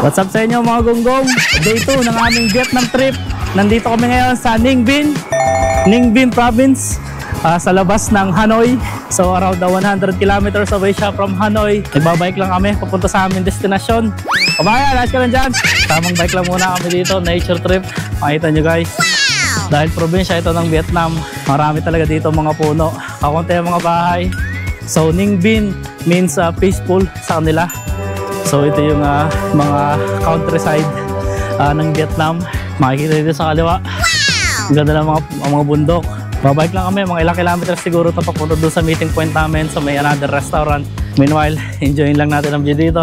What's up sa inyo mga gonggong? Day 2 ng aming Vietnam trip. Nandito kami ngayon sa Ninh Binh province, sa labas ng Hanoi. So around 100 kilometers away siya from Hanoi. Nagbabike lang kami papunta sa aming destinasyon. Kabayan, ayos ka lang dyan. Tamang bike lang muna kami dito, nature trip. Makita nyo guys, dahil probinsya ito ng Vietnam, marami talaga dito mga puno, kakunti ang mga bahay. So Ninh Binh means peaceful sa kanila. So ito yung mga countryside ng Vietnam. Makikita dito sa kaliwa. Ang ganda ng mga bundok. Babike lang kami, mga ilang kilometers siguro ito papunta doon sa meeting point namin sa may another restaurant. Meanwhile, enjoying lang natin ang view dito.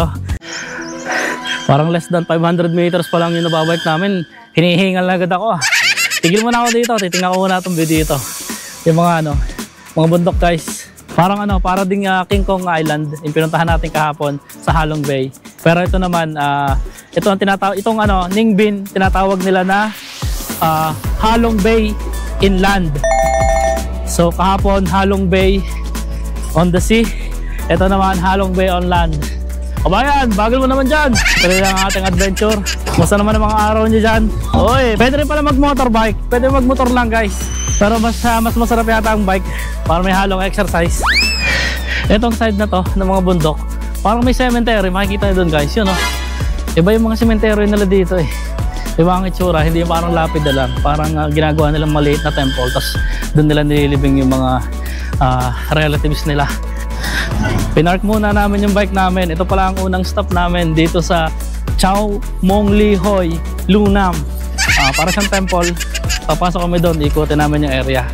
Parang less than 500 meters pa lang yung nababike namin. Hinihingal na agad ako. Tigil muna ako dito, titingnan ko muna itong view dito. Yung mga bundok guys. Parang para ding King Kong Island yung pinuntahan natin kahapon sa Ha Long Bay. Pero ito naman, ito ang tinatawag, Ninh Binh, tinatawag nila na Ha Long Bay inland. So kahapon Ha Long Bay on the sea, ito naman Ha Long Bay on land. Kabayan, bagal mo naman dyan. Tuloy lang ang ating adventure. Musta naman ang mga araw nyo dyan? Oy, pwede rin pala mag-motorbike. Pwede mag-motor lang guys. Pero mas masarap yata ang bike para may halong exercise. Itong side na to ng mga bundok, parang may cemetery. Makikita nyo doon guys, yun Iba yung mga cemetery nila dito Iba ang itsura, hindi yung parang lapid na lang. Parang ginagawa nilang maliit na temple, tapos doon nila nililibing yung mga relatives nila. Pinark muna namin yung bike namin. Ito pala ang unang stop namin dito sa Chao Mong Li Hoi, Lunam. Para siyang temple. Papasok kami doon, ikutin namin yung area.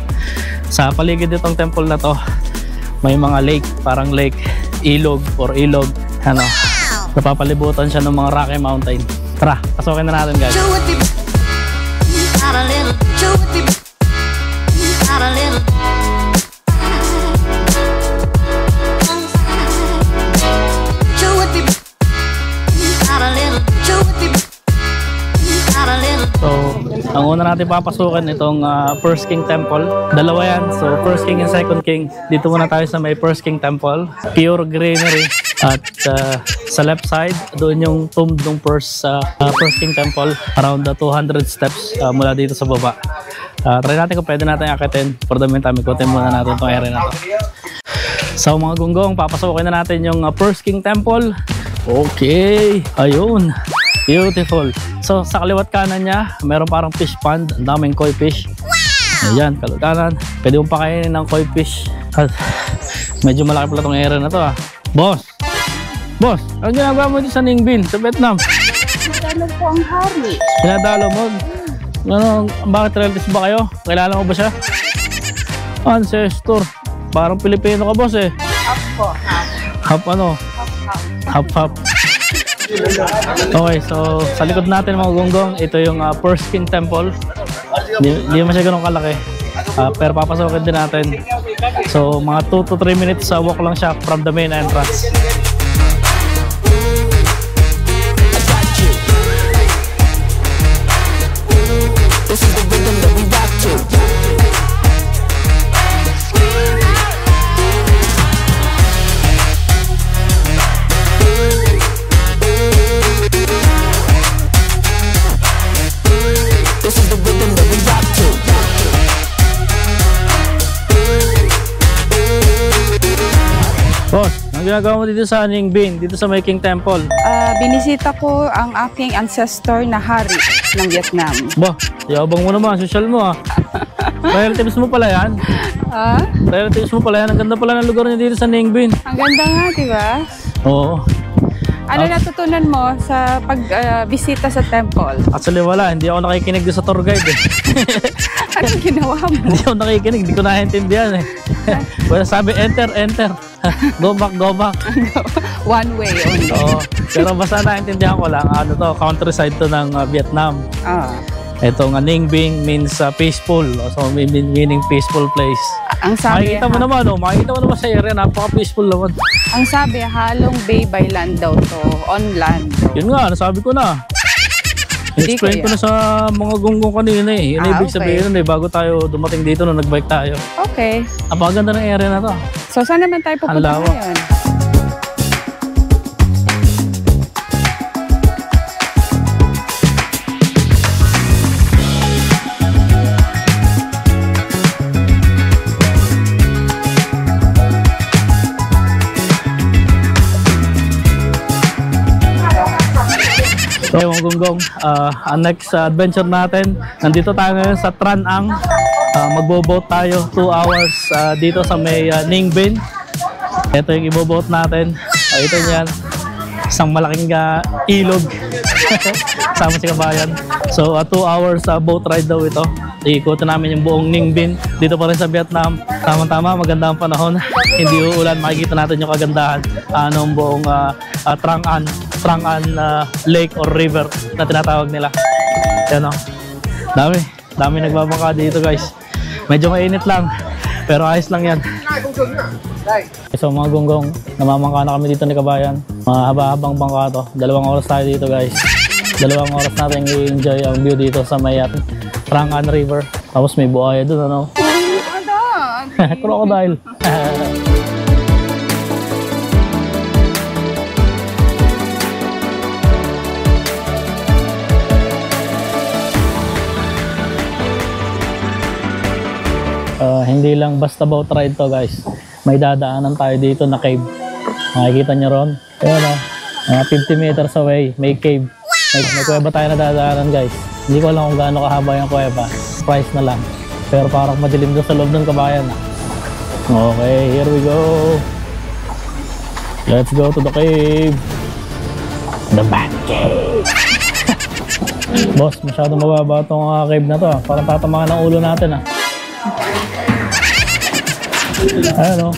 Sa paligid itong temple na to, may mga lake, parang lake, ilog. Napapalibutan siya ng mga Rocky Mountain. Tara, pasokin na natin guys. So, ang una natin papasukin itong First King Temple. Dalawa yan. So, First King and Second King. Dito muna tayo sa may First King Temple. Pure greenery. At sa left side, doon yung tomb ng First King Temple. Around 200 steps mula dito sa baba. Try natin kung pwede natin akitin. For the meantime, ikutin muna natin itong area na to. So, mga gonggong, papasukin na natin yung First King Temple. Okay. Ayun. Beautiful. So sa kaliwat kanan niya, meron parang fish pond, ang daming koi fish. Ayan, kaliwat kanan. Pwede mong pakainin ng koi fish. At medyo malaki pala itong area na to Boss! Boss! Ang ginagawa mo dito sa Ninh Binh, sa Vietnam? Pinadalo po ang hari. Pinadalo mo? Bakit relatives ba kayo? Kilala mo ba siya? Ancestor. Parang Pilipino ka boss Half po, half. Half. Okay, so sa likod natin mga gonggong, ito yung First King Temple. Hindi naman siya ganun kalaki, pero papasokin din natin. So mga 2 to 3 minutes walk lang siya from the main entrance. Boss, ang ginagawa mo dito sa Ninh Binh, dito sa may King Temple? Binisita ko ang aking ancestor na hari ng Vietnam. Bah, yabang mo naman, social mo Relatives mo pala yan? Relatives mo pala yan, ang ganda pala ng lugar niya dito sa Ninh Binh. Ang ganda nga, diba? Oo. Ano natutunan mo sa pagbisita sa temple? Actually wala, hindi ako nakikinig doon sa tour guide Anong ginawa mo? Hindi ako nakikinig, hindi ko naiintindihan Well, sabi enter. Go back. One way only. Oo. Pero basta naintindihan ko lang, countryside to ng Vietnam. Itong Ninh Binh means peaceful. So meaning peaceful place. Ang sabi, makikita mo naman sa area, napaka-peaceful naman. Ang sabi, Ha Long Bay by land daw to, on land. Yun nga, nasabi ko na. Explain ko na sa mga gonggong kanina Yun ibig sabihin bago tayo dumating dito nung nagbike tayo. Okay. Napakaganda ng area na to. So saan naman tayo pupunta ngayon? So mga gunggong, ang next adventure natin, nandito tayo ngayon sa Tran Ang. Magbo-boat tayo 2 hours dito sa may Ninh Binh. Ito yung ibo-boat natin. Ito yan, isang malaking ilog. Sama si kabayan. So 2 hours boat ride daw ito. Iikutin namin yung buong Ninh Binh. Dito pa rin sa Vietnam. Tama-tama, maganda ang panahon. Hindi uulan, makikita natin yung kagandahan ng buong Trang An Lake or River na tinatawag nila. Yan o. Dami nagbabangka dito guys. Medyo mainit lang, pero ayos lang yan. So mga gunggong, namamangka na kami dito ni kabayan. Mahaba-habang bangka to. 2 oras tayo dito guys. 2 oras natin i-enjoy ang view dito sa may Trang An River. Tapos may buhaya dun, ano? Crocodile. Hindi lang basta boat ride to guys. May dadaanan tayo dito na cave. Makikita nyo ron. Ayan o. Mga 50 meters away, may cave. May kuweba tayo na dadaanan guys. Hindi ko alam kung gaano kahaba yung kuweba. Price na lang. Pero parang madilim doon sa loob ng kabayan. Okay, here we go. Let's go to the cave. The Bat Cave. Boss, masyadong mababa itong cave na to. Parang tatamaan ng ulo natin ah. Ayan o.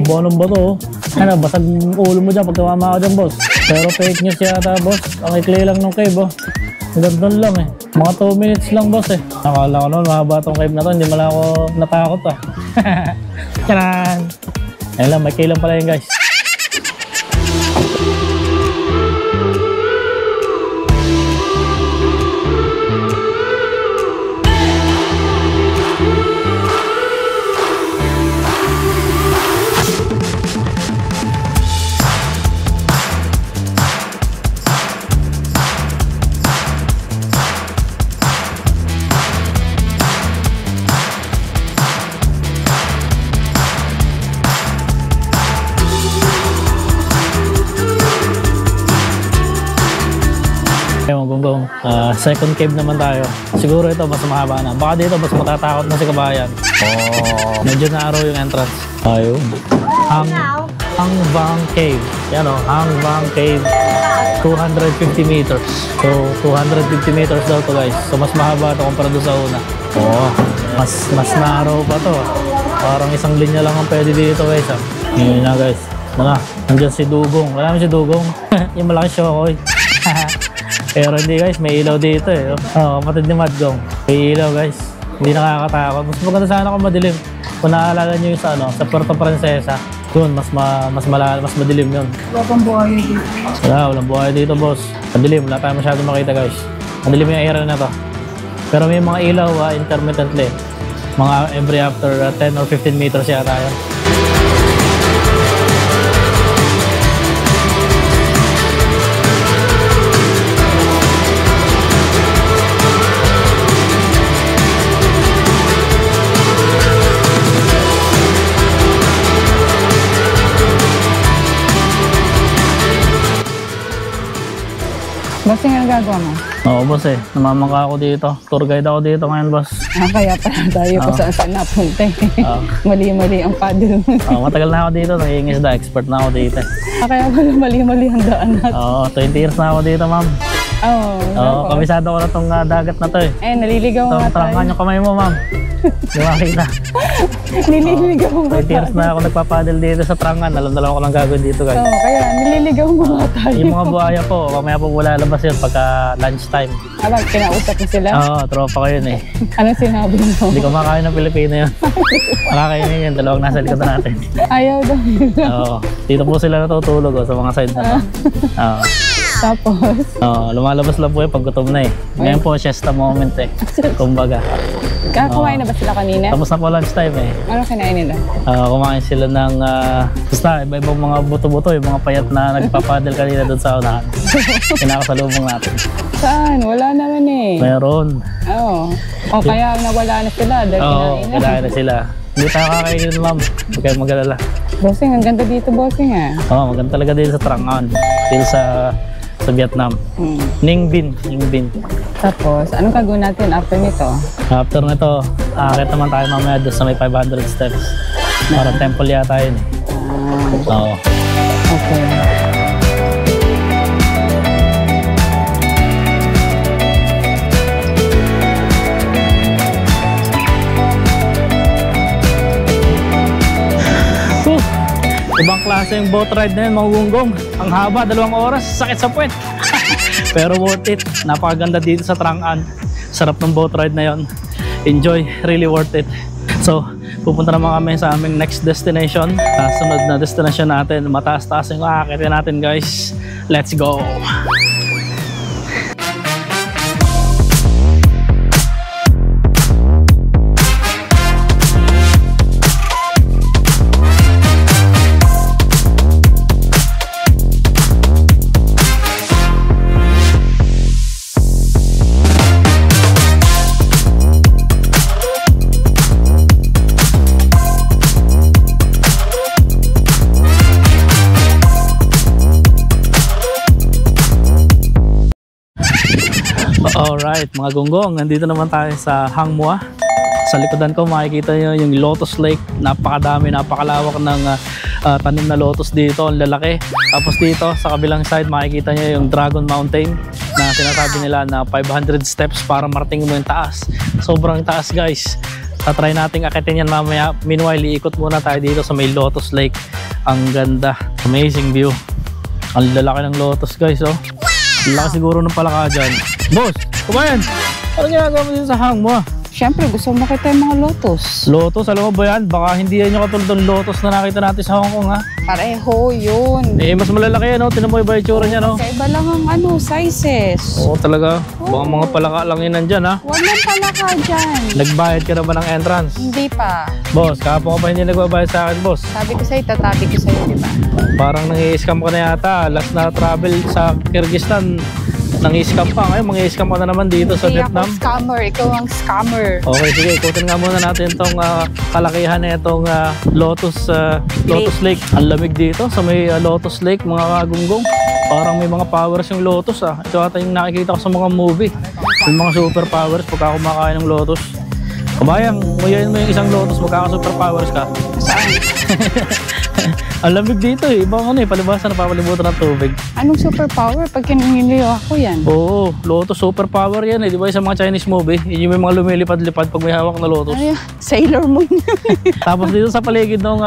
Bonong ba to? Ano, basag ulo mo dyan pag tumama ka dyan boss. Pero fake news yata boss. Ang ikli lang ng cave oh. Gandun lang eh. Mga 2 minutes lang boss eh. Nakala ko noon, mahaba itong cave na to. Hindi mala ako natakot ah. Tcharan! Ayan lang, may kailan pala yun guys. Second cave naman tayo. Siguro ito mas mahaba na. Baka dito mas matatakot na si kabayan. Oh, medyo na-araw yung entrance. Ayun. Hang Vang Cave. Yan o, Hang Vang Cave. 250 meters. So, 250 meters daw to guys. So, mas mahaba ito kumpara doon sa una. Oh, mas na-araw pa to. Parang isang linya lang ang pwede dito guys. Yun na guys. Nandiyan si Dugong. Wala naman si Dugong. Yung malaki Shokoy. Pero hindi guys, may ilaw dito eh. Kapatid ni Madgong. May ilaw guys. Hindi nakakatakot. Mas maganda sana kung madilim. Kung naaalala nyo yung sa Puerto Princesa. Doon, mas madilim yun. Wala pang buhay dito. Walang buhay dito boss. Madilim, wala tayo masyadong makita guys. Madilim yung area na to. Pero may mga ilaw intermittently. Mga every after 10 or 15 meters yata yun. Boss, yung nagagawa mo? Oo boss eh, namamangka ako dito. Tour guide ako dito ngayon boss. Kaya pala tayo kung saan napunta eh. Mali-mali ang paddle mo. Matagal na ako dito, nag-iingisda, expert na ako dito. Kaya pala mali-mali ang daan natin. Oo, 20 years na ako dito ma'am. Oo, kabisado ko na itong dagat na to eh. Naliligaw nga tayo. Tarangan yung kamay mo ma'am. Di makita. Nililigaw mo 20 years na ako nagpapadel dito sa Trang An. Alam ko lang gagawin dito guys. Kaya nililigaw mo nga tayo. Yung mga buhaya po, mamaya po wala labas yun pagka lunchtime. Kinausap mo sila? Oo, tropa ko yun eh. Anong sinabi mo? Hindi ko makakain ng Pilipino yun. Makakainin yun, 2 nasa likod natin. Ayaw daw nila. Oo, dito po sila natutulog sa mga side na to. Oo. Tapos? Lumalabas lang po pag gutom na eh. Ngayon po, siesta moment eh. Kumbaga. Kumain na ba sila kanina? Tapos na po lunchtime eh. Ano kinain nila? Kumain sila ng basta iba-ibang mga buto-buto, yung mga payat na nagpapadel kanina doon sa unahan. Kinakasalubong natin. Saan? Wala naman eh. Meron. Oo. O kaya nawala na sila dahil kinain na sila. Hindi tayo kakainin ma'am. Huwag kayong mag-alala. Bossing, ang ganda dito bossing ah. Oo, maganda talaga dito sa Trang An. Dito sa sa Vietnam. Ninh Binh. Tapos, anong gagawin natin after nito? After nito, aakit naman tayo mamaya doon sa may 500 steps. Para temple yata yun. Oo. Okay. Ibang klase yung boat ride na yun, mga gunggong. Ang haba, 2 oras, sakit sa puwet. Pero worth it. Napakaganda dito sa Trang An. Sarap ng boat ride na yun. Enjoy, really worth it. So, pupunta naman kami sa aming next destination. Sunod na destination natin. Mataas-taas yung aakitin natin, guys. Let's go! Alright mga gunggong, nandito naman tayo sa Hang Mua. Sa likodan ko makikita nyo yung Lotus Lake. Napakadami, napakalawak ng tanim na lotus dito, ang lalaki. Tapos dito sa kabilang side makikita nyo yung Dragon Mountain na sinasabi nila na 500 steps para marating mo yung taas. Sobrang taas guys. Tatry nating akitin yan mamaya. Meanwhile, iikot muna tayo dito sa may Lotus Lake. Ang ganda, amazing view. Ang lalaki ng lotus guys, oh. Laki siguro ng palaka dyan. Boss, kumain! Ano ginagawa mo dito sa Hang Mua? Siyempre, gusto mo makita yung mga lotus. Lotus, alam mo ba yan? Baka hindi yan yung katulad ng lotus na nakita natin sa Hong Kong, ha? Pareho yun. Eh, mas malalaki yan, no? Tinan mo iba yung tsura niya, no? Kaiba lang ang sizes. Oo, talaga. Baka mga palaka lang yun nandyan, ha? Walang palaka dyan. Nagbayad ka na ba ng entrance? Hindi pa. Boss, kahapon ka pa hindi nagbabayad sa akin, boss. Sabi ko sa'yo, tatabi ko sa'yo, di ba? Parang nangi-scam ka na yata. Last na travel sa Kyrgyzstan, nangi-scam pa. Ngayon, mangi-scam ka na naman dito sa Vietnam. Hindi ako scammer. Ikaw ang scammer. Okay, sige. Ikutin nga muna natin itong kalakihan na itong Lotus Lake. Ang lamig dito sa may Lotus Lake, mga kagunggong. Parang may mga powers yung lotus, ah. Ito ata yung nakikita ko sa mga movie. Yung mga super powers pagka kumakain ng lotus. Kabayang, nguyain mo yung isang lotus, magkaka-super powers ka. Saan? Ang lamig dito eh. Ibang ano eh, palibasan na papalibutan ng tubig. Anong superpower? Pag kinuniliw ako yan. Oo, lotus superpower yan eh. Di ba sa mga Chinese movie? Yun yung may mga lumilipad-lipad pag may hawak na lotus. Ano yan? Sailor Moon. Tapos dito sa paligid ng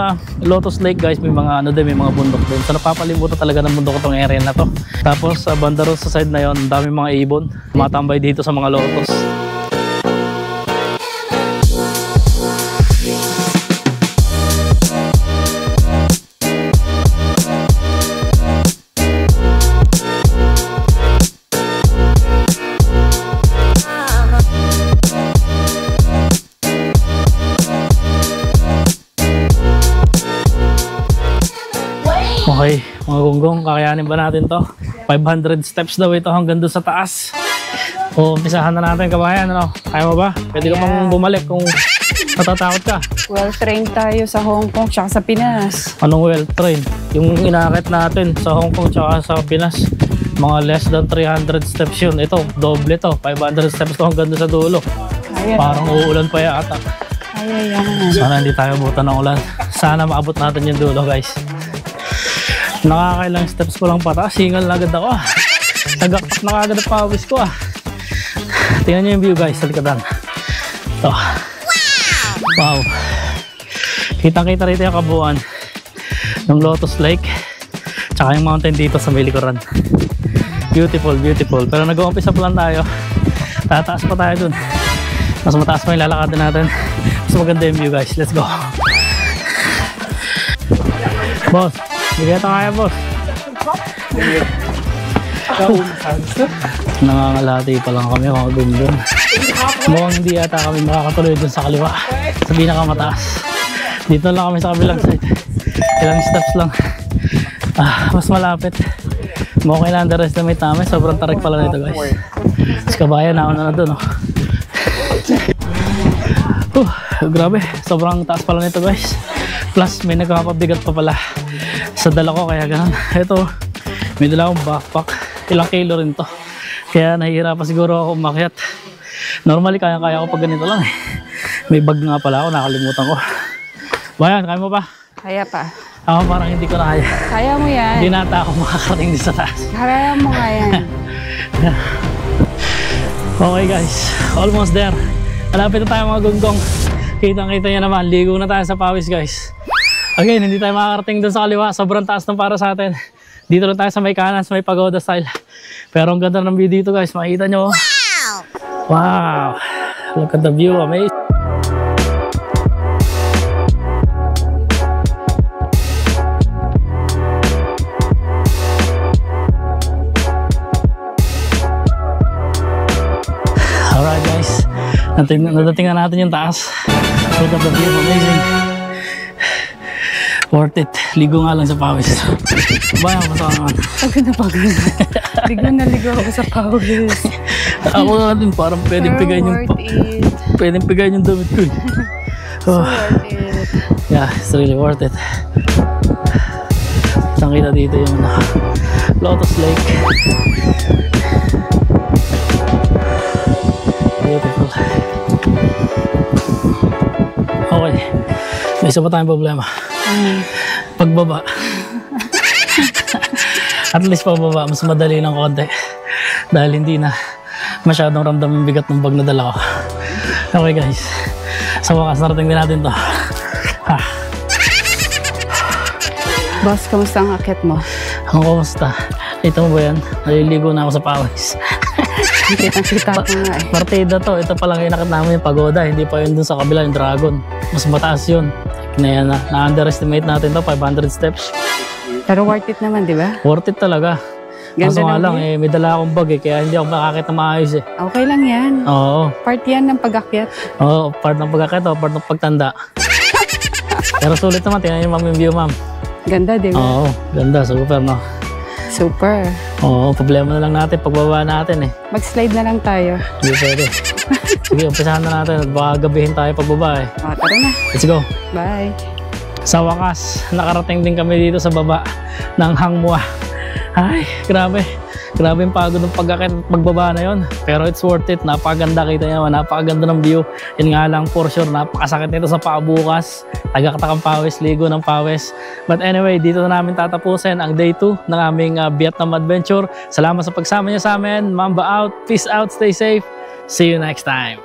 Lotus Lake guys, may mga ano din, may mga bundok din. So napapalibutan talaga ng bundok itong area na to. Tapos sa banda ron sa side na yon, ang daming mga ibon. Tumatambay dito sa mga lotus. Okay, mga gunggong, kakayanin ba natin to? 500 steps daw ito hanggang doon sa taas. O, umpisahan na natin kabayan, ano? Kaya mo ba? Pwede ka pang bumalik kung natatakot ka. Well-trained tayo sa Hong Kong tsaka sa Pinas. Anong well-trained? Yung inakit natin sa Hong Kong tsaka sa Pinas, mga less than 300 steps yun. Ito, doble to. 500 steps to hanggang doon sa dulo. Kaya. Parang uulan pa yata. Kaya yan. Sana hindi tayo abutan ng ulan. Sana maabot natin yung dulo, guys. Nakakailang steps ko lang pataas, hingal na agad ako. Tagaktak na agad ang pawis ko. Tingnan nyo yung view guys sa likadan. Ito. Wow. Kitang-kita rito yung kabuuan ng Lotus Lake tsaka yung mountain dito sa may likuran. Beautiful, beautiful. Pero nag-uumpisa pa lang tayo. Tataas pa tayo dun. Mas mataas pa yung lalakadin natin. Mas maganda yung view guys. Let's go. Boss, hindi kaya kaya boss. Nangangalati pa lang kami mga gunggong. Mukhang hindi yata kami makakatuloy dun sa kaliwa. Sa pinakamataas. Dito lang kami sa kabilang side. Ilang steps lang. Mas malapit. Mukhang na-underestimate namin. Sobrang tarik pala nito guys. Mas kabayan, nauna na dun. Grabe. Sobrang taas pala nito guys. Plus may nagkakapabigat pa pala sa dala ko kaya ganun. Ito, may dala akong backpack. ilang kilo rin to. Kaya nahihirapan siguro ako umakyat. Normally, kaya-kaya ko pag ganito lang eh. May bag nga pala ako, nakalimutan ko. Bayan, kaya mo pa? Kaya pa. Ako parang hindi ko na kaya. Kaya mo yan. Hindi na ata ako makakarating din sa taas. Kaya mo nga yan. Okay guys, almost there. Malapit na tayo mga gunggong. Kitang-kita nyo naman, ligo na tayo sa pawis guys. Again, hindi tayo makakarating dun sa kaliwa. Sobrang taas ng para sa atin. Dito lang tayo sa may kanan, sa may pagoda style. Pero ang ganda ng view dito guys, makikita nyo. Wow! Look at the view, amazing. Alright guys, nadating na natin yung taas. Look at the view, amazing. Worth it. Ligo nga lang sa pawis. Bayan, masama naman. Pagod na pagod. Ligo na ligo ako sa pawis. Ako nga din, parang pwedeng pigayin yung... Pwedeng pigayin yung damit ko eh. So worth it. Yeah, it's really worth it. Isang kita dito yung Lotus Lake. Beautiful. Okay. May isa pa tayong problema. Pagbaba. At least pagbaba, mas madali ng konti. Dahil hindi na masyadong ramdam yung bigat ng bag na dala ko. Okay guys. Sa wakas, narating din natin to. Boss, kamusta ang akit mo? Ang kumusta? Ito mo ba yan? Naliligo na ako sa pawis. Kita ko nga eh. Partida to. Ito palang inakit namin yung pagoda. Hindi pa yun dun sa kabila, yung dragon. Mas mataas yun. Na-underestimate natin to, 500 steps. Pero worth it naman, di ba? Worth it talaga. Kaso nga lang, may dala akong bag eh, kaya hindi ako makakit na maayos eh. Okay lang yan. Oo. Part yan ng pag-akyat. Oo, part ng pagkakit o part ng pagtanda. Pero sulit naman, tingnan niyo ma'am yung view ma'am. Ganda, di ba? Oo, ganda, super no. Super. Oo, problema na lang natin, pagbaba natin eh. Mag-slide na lang tayo. Hindi pwede. Sige, umpisahan na natin, baka gabihin tayo pagbaba eh. O, tara na. Let's go. Bye. Sa wakas, nakarating din kami dito sa baba ng Hang Mua. Ay, grabe. Grabe yung pagod ng pagkakit at pagbaba na yun. Pero it's worth it. Napakaganda, kita nyo. Napakaganda ng view. Yun nga lang, for sure, napakasakit nito sa paa bukas. Tagaktakang pawis, ligo ng pawis. But anyway, dito na namin tatapusin ang day 2 ng aming Vietnam adventure. Salamat sa pagsama nyo sa amin. Mamba out. Peace out. Stay safe. See you next time.